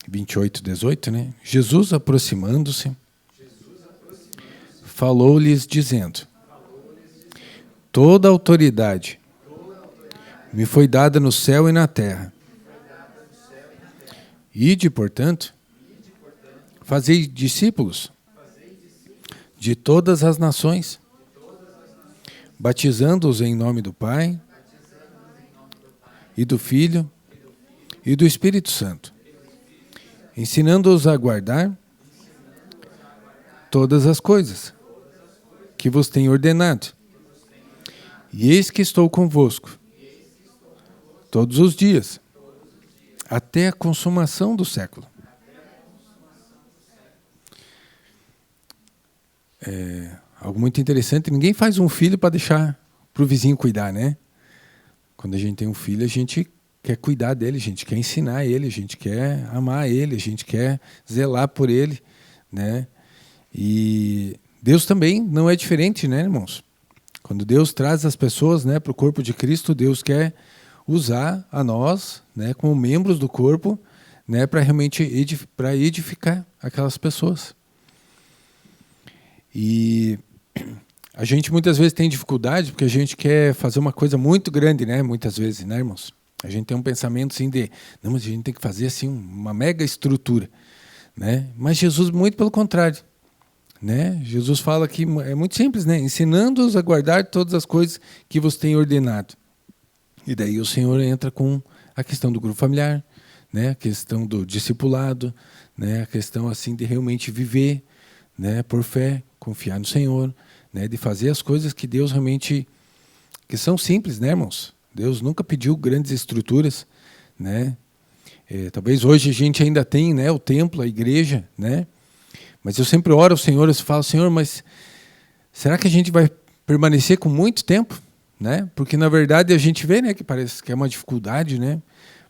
28, 18, né? Jesus, aproximando-se, falou-lhes dizendo: toda autoridade me foi dada no céu e na terra. Ide, portanto, fazei discípulos de todas as nações, batizando-os em nome do Pai e do Filho e do Espírito Santo, ensinando-os a guardar todas as coisas que vos tenho ordenado. E eis que estou convosco todos os dias, até a consumação do século. Algo muito interessante, ninguém faz um filho para deixar para o vizinho cuidar, né? Quando a gente tem um filho, a gente quer cuidar dele, a gente quer ensinar ele, a gente quer amar ele, a gente quer zelar por ele, né? E Deus também não é diferente, né, irmãos? Quando Deus traz as pessoas, né, para o corpo de Cristo, Deus quer usar a nós, né, como membros do corpo, né, para realmente edificar aquelas pessoas. E a gente muitas vezes tem dificuldade porque a gente quer fazer uma coisa muito grande, né? Muitas vezes, né, irmãos? A gente tem um pensamento assim de, não, mas a gente tem que fazer assim uma mega estrutura, né? Mas Jesus, muito pelo contrário, né? Jesus fala que é muito simples, né? Ensinando-os a guardar todas as coisas que vos tenho ordenado. E daí o Senhor entra com a questão do grupo familiar, né? A questão do discipulado, né? A questão assim de realmente viver, né, por fé, confiar no Senhor, né, de fazer as coisas que Deus realmente, que são simples, né, irmãos? Deus nunca pediu grandes estruturas, né? Talvez hoje a gente ainda tem, né, o templo, a igreja, né? Mas eu sempre oro ao Senhor, eu falo: Senhor, mas será que a gente vai permanecer com muito tempo, né? Porque na verdade a gente vê, né, que parece que é uma dificuldade, né?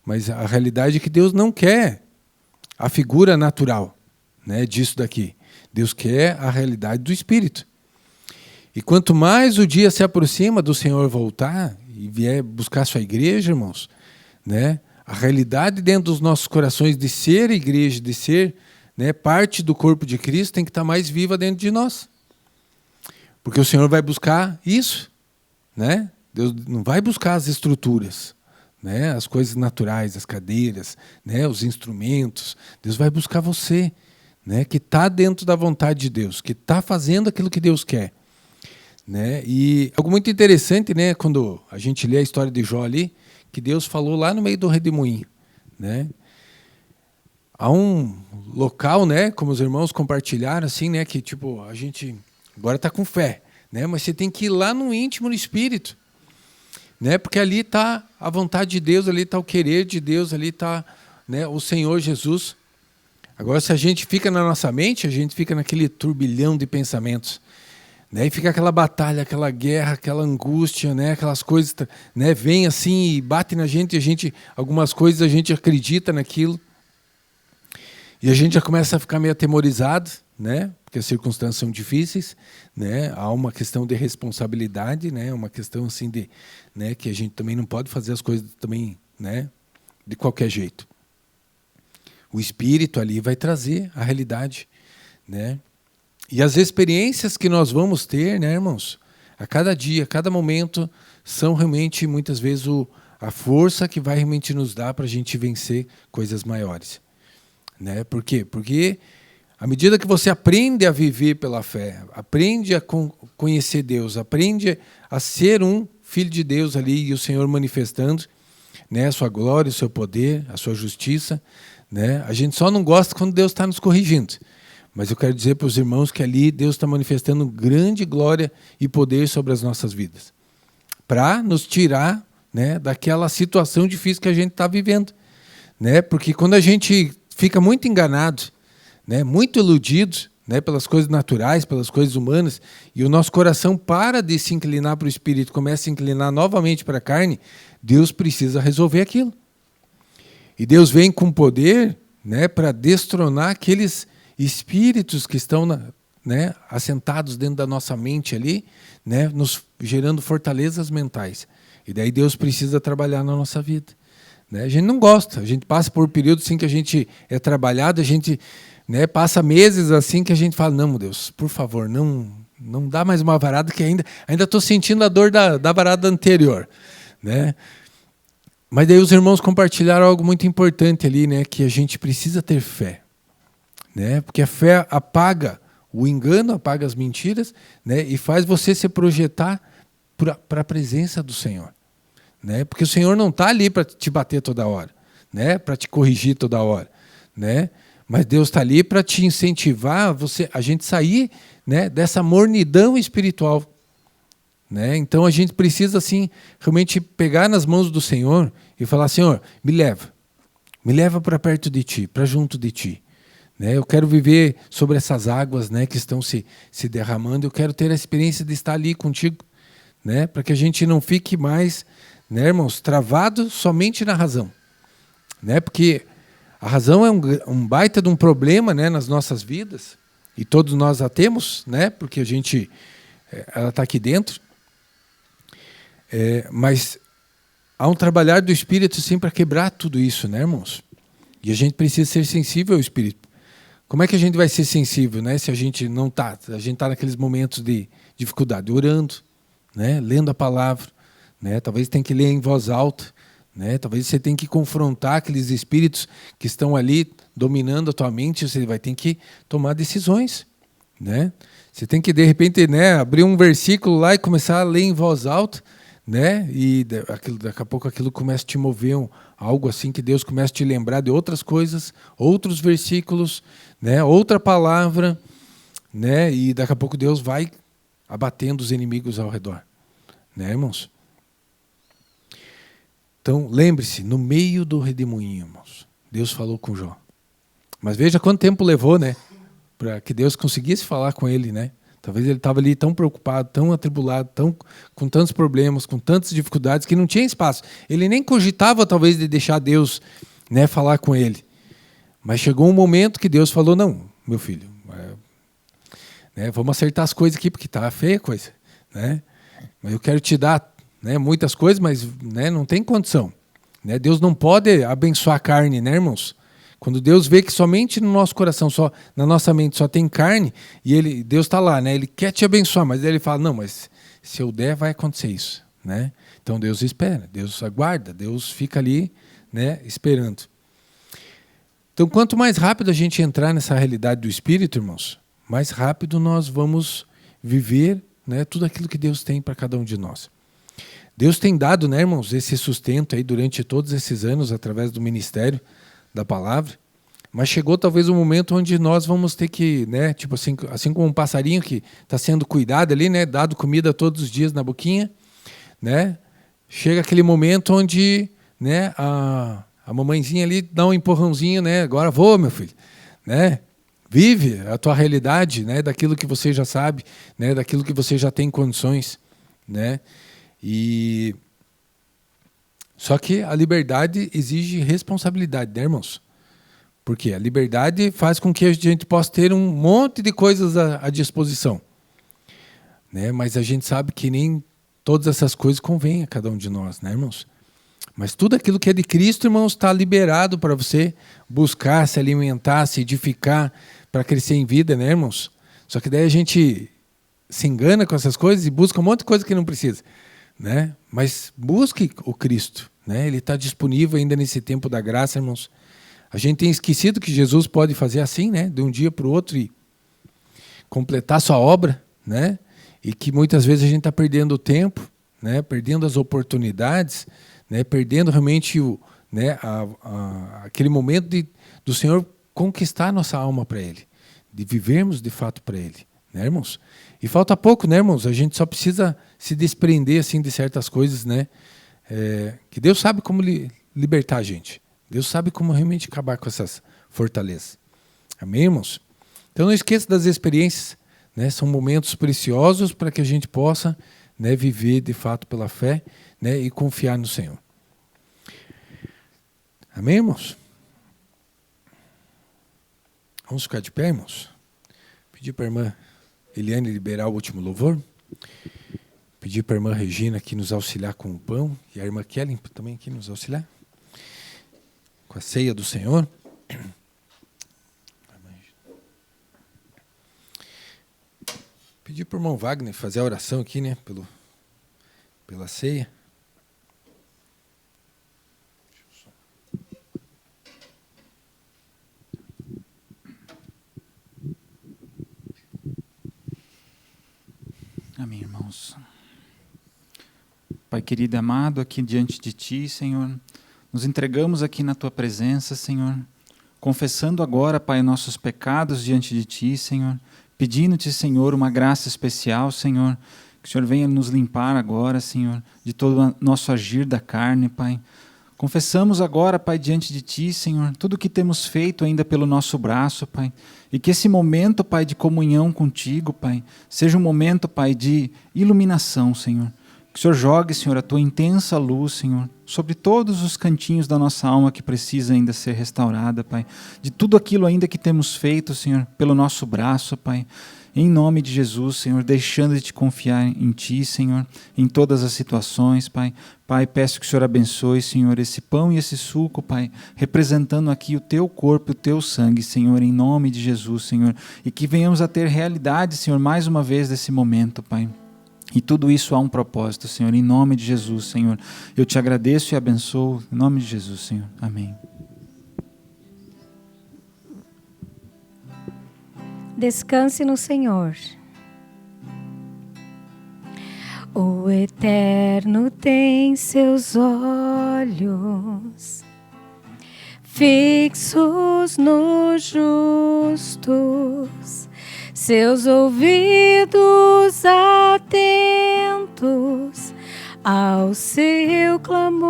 Mas a realidade é que Deus não quer a figura natural, né, disso daqui. Deus quer a realidade do Espírito. E quanto mais o dia se aproxima do Senhor voltar e vier buscar a sua igreja, irmãos, né, a realidade dentro dos nossos corações de ser igreja, de ser, né, parte do corpo de Cristo, tem que estar mais viva dentro de nós. Porque o Senhor vai buscar isso, né? Deus não vai buscar as estruturas, né, as coisas naturais, as cadeiras, né, os instrumentos. Deus vai buscar você, né, que está dentro da vontade de Deus, que está fazendo aquilo que Deus quer, né? E algo muito interessante, né, quando a gente lê a história de Jó ali, que Deus falou lá no meio do redemoinho, né? Há um local, né, como os irmãos compartilharam, assim, né, que tipo a gente agora está com fé, né, mas você tem que ir lá no íntimo, no espírito, né, porque ali está a vontade de Deus, ali está o querer de Deus, ali está, né, o Senhor Jesus. Agora, se a gente fica na nossa mente, a gente fica naquele turbilhão de pensamentos, né? E fica aquela batalha, aquela guerra, aquela angústia, né? Aquelas coisas, né, vem assim e bate na gente, e a gente, algumas coisas a gente acredita naquilo. E a gente já começa a ficar meio atemorizado, né? Porque as circunstâncias são difíceis, né? Há uma questão de responsabilidade, né? Uma questão assim de, né, que a gente também não pode fazer as coisas também, né, de qualquer jeito. O Espírito ali vai trazer a realidade, né? E as experiências que nós vamos ter, né, irmãos, a cada dia, a cada momento, são realmente, muitas vezes, a força que vai realmente nos dar para a gente vencer coisas maiores, né? Por quê? Porque à medida que você aprende a viver pela fé, aprende a conhecer Deus, aprende a ser um filho de Deus ali e o Senhor manifestando, né, a sua glória, o seu poder, a sua justiça, né? A gente só não gosta quando Deus está nos corrigindo. Mas eu quero dizer para os irmãos que ali Deus está manifestando grande glória e poder sobre as nossas vidas, para nos tirar, né, daquela situação difícil que a gente está vivendo, né? Porque quando a gente fica muito enganado, né, muito iludido, né, pelas coisas naturais, pelas coisas humanas, e o nosso coração para de se inclinar para o Espírito, começa a se inclinar novamente para a carne, Deus precisa resolver aquilo. E Deus vem com poder, né, para destronar aqueles espíritos que estão né, assentados dentro da nossa mente ali, né, nos gerando fortalezas mentais. E daí Deus precisa trabalhar na nossa vida, né? A gente não gosta, a gente passa por períodos assim que a gente é trabalhado, a gente, né, passa meses assim que a gente fala, não, meu Deus, por favor, não dá mais uma varada que ainda estou sentindo a dor da varada anterior, né? Mas daí os irmãos compartilharam algo muito importante ali, né, que a gente precisa ter fé, né? Porque a fé apaga o engano, apaga as mentiras, né, e faz você se projetar para a presença do Senhor, né? Porque o Senhor não está ali para te bater toda hora, né, para te corrigir toda hora, né? Mas Deus está ali para te incentivar a gente sair, né, dessa mornidão espiritual, né? Então a gente precisa assim realmente pegar nas mãos do Senhor e falar: Senhor, me leva para perto de Ti, para junto de Ti, né? Eu quero viver sobre essas águas, né, que estão se derramando. Eu quero ter a experiência de estar ali contigo, né, para que a gente não fique mais, né, irmãos, travado somente na razão, né? Porque a razão é um baita de um problema, né, nas nossas vidas, e todos nós a temos, né, porque ela está aqui dentro. Mas há um trabalhar do Espírito sempre para quebrar tudo isso, né, irmãos? E a gente precisa ser sensível ao Espírito. Como é que a gente vai ser sensível, né, se a gente não está? A gente está naqueles momentos de dificuldade, orando, né, lendo a palavra, né? Talvez tenha que ler em voz alta, né? Talvez você tenha que confrontar aqueles espíritos que estão ali dominando a tua mente. Você vai ter que tomar decisões, né? Você tem que, de repente, né, abrir um versículo lá e começar a ler em voz alta, né? E daqui a pouco aquilo começa a te mover, algo assim, que Deus começa a te lembrar de outras coisas, outros versículos, né? Outra palavra, né? E daqui a pouco Deus vai abatendo os inimigos ao redor, né, irmãos? Então, lembre-se, no meio do redemoinho, irmãos, Deus falou com Jó. Mas veja quanto tempo levou, né, para que Deus conseguisse falar com ele, né? Talvez ele estava ali tão preocupado, tão atribulado, com tantos problemas, com tantas dificuldades, que não tinha espaço. Ele nem cogitava, talvez, de deixar Deus, né, falar com ele. Mas chegou um momento que Deus falou: não, meu filho, né, vamos acertar as coisas aqui, porque está feia a coisa, né? Mas eu quero te dar, né, muitas coisas, mas, né, não tem condição, né? Deus não pode abençoar a carne, né, irmãos? Quando Deus vê que somente no nosso coração, só na nossa mente só tem carne, e Deus está lá, né? Ele quer te abençoar, mas ele fala: não, mas se eu der, vai acontecer isso, né? Então Deus espera, Deus aguarda, Deus fica ali, né, esperando. Então, quanto mais rápido a gente entrar nessa realidade do Espírito, irmãos, mais rápido nós vamos viver, né, tudo aquilo que Deus tem para cada um de nós. Deus tem dado, né, irmãos, esse sustento aí durante todos esses anos através do ministério da palavra, mas chegou talvez um momento onde nós vamos ter que, né, tipo assim como um passarinho que está sendo cuidado ali, né, dado comida todos os dias na boquinha, né, chega aquele momento onde, né, a mamãezinha ali dá um empurrãozinho, né, agora vou, meu filho, né, vive a tua realidade, né, daquilo que você já sabe, né, daquilo que você já tem condições, né, Só que a liberdade exige responsabilidade, né, irmãos? Porque a liberdade faz com que a gente possa ter um monte de coisas à disposição, né? Mas a gente sabe que nem todas essas coisas convêm a cada um de nós, né, irmãos? Mas tudo aquilo que é de Cristo, irmãos, está liberado para você buscar, se alimentar, se edificar, para crescer em vida, né, irmãos? Só que daí a gente se engana com essas coisas e busca um monte de coisa que não precisa, né? Mas busque o Cristo, né? Ele está disponível ainda nesse tempo da graça, irmãos. A gente tem esquecido que Jesus pode fazer assim, né? De um dia para o outro e completar sua obra, né? E que muitas vezes a gente está perdendo o tempo, né? Perdendo as oportunidades, né? Perdendo realmente né? Aquele momento do Senhor conquistar a nossa alma para Ele, de vivermos de fato para Ele, né, irmãos? E falta pouco, né, irmãos? A gente só precisa se desprender assim de certas coisas, né? Que Deus sabe como libertar a gente. Deus sabe como realmente acabar com essas fortalezas. Amém, irmãos? Então não esqueça das experiências, né? São momentos preciosos para que a gente possa, né, viver de fato pela fé, né, e confiar no Senhor. Amém, irmãos? Vamos ficar de pé, irmãos? Pedir para a irmã Eliane liberar o último louvor. Pedir para a irmã Regina aqui nos auxiliar com o pão. E a irmã Kelly também aqui nos auxiliar. com a ceia do Senhor. Pedir para o irmão Wagner fazer a oração aqui, né? Pela ceia. Amém, irmãos. Pai querido e amado, aqui diante de Ti, Senhor, nos entregamos aqui na Tua presença, Senhor, confessando agora, Pai, nossos pecados diante de Ti, Senhor, pedindo-Te, Senhor, uma graça especial, Senhor, que o Senhor venha nos limpar agora, Senhor, de todo o nosso agir da carne, Pai. Confessamos agora, Pai, diante de Ti, Senhor, tudo o que temos feito ainda pelo nosso braço, Pai, e que esse momento, Pai, de comunhão contigo, Pai, seja um momento, Pai, de iluminação, Senhor. Que o Senhor jogue, Senhor, a Tua intensa luz, Senhor, sobre todos os cantinhos da nossa alma que precisa ainda ser restaurada, Pai. De tudo aquilo ainda que temos feito, Senhor, pelo nosso braço, Pai. Em nome de Jesus, Senhor, deixando de te confiar em Ti, Senhor, em todas as situações, Pai. Pai, peço que o Senhor abençoe, Senhor, esse pão e esse suco, Pai, representando aqui o Teu corpo e o Teu sangue, Senhor, em nome de Jesus, Senhor. E que venhamos a ter realidade, Senhor, mais uma vez desse momento, Pai. E tudo isso há um propósito, Senhor, em nome de Jesus, Senhor. Eu te agradeço e abençoo, em nome de Jesus, Senhor. Amém. Descanse no Senhor. O Eterno tem seus olhos fixos nos justos, seus ouvidos atentos ao seu clamor.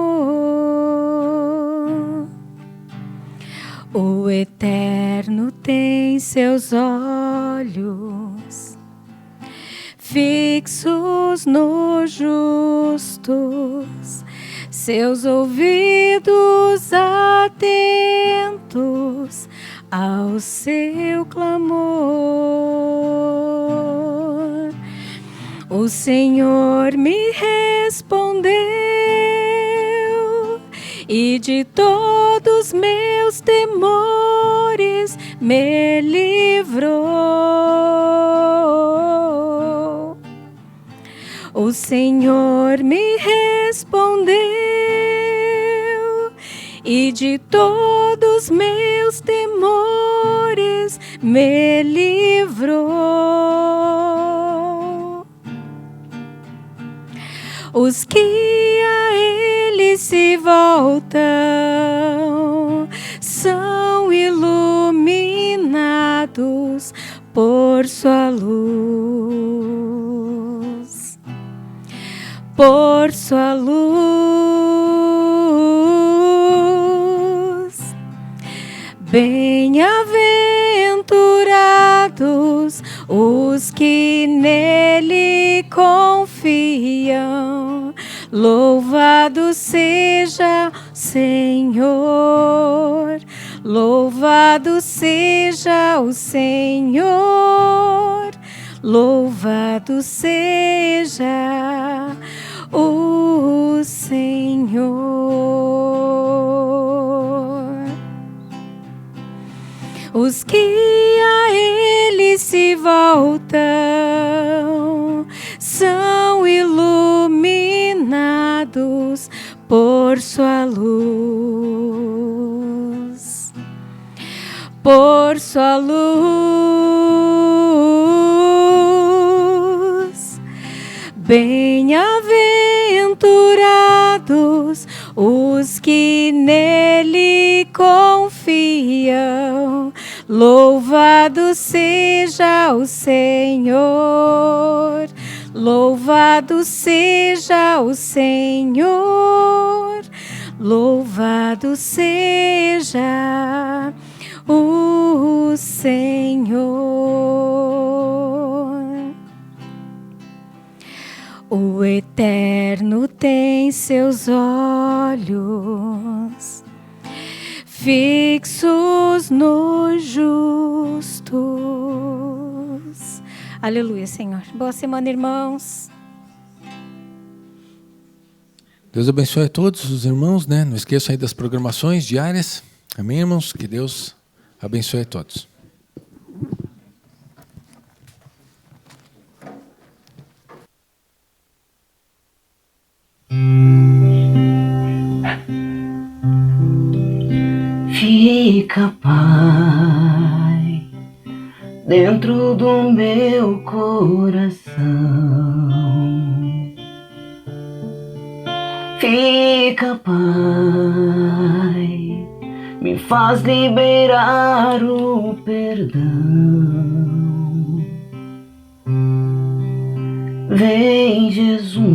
O Eterno tem seus olhos fixos nos justos, seus ouvidos atentos ao seu clamor. O Senhor me respondeu e de todos meus temores me livrou. O Senhor me respondeu e de todos meus temores me livrou. Os que a Ele se voltam são iluminados por sua luz, por sua luz. Bem-aventurados os que nele confiam. Louvado seja o Senhor, louvado seja o Senhor, louvado seja o Senhor. Os que a Ele se voltam são iluminados por sua luz, por sua luz. Bem-aventurados os que nele confiam. Louvado seja o Senhor, louvado seja o Senhor, louvado seja o Senhor. O Eterno tem seus olhos fixos nos justos. Aleluia, Senhor. Boa semana, irmãos. Deus abençoe a todos os irmãos, né? Não esqueçam aí das programações diárias. Amém, irmãos? Que Deus abençoe a todos. Fica, Pai, dentro do meu coração. Fica, Pai, me faz liberar o perdão. Vem, Jesus,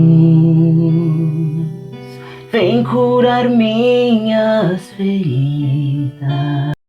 vem curar minhas feridas.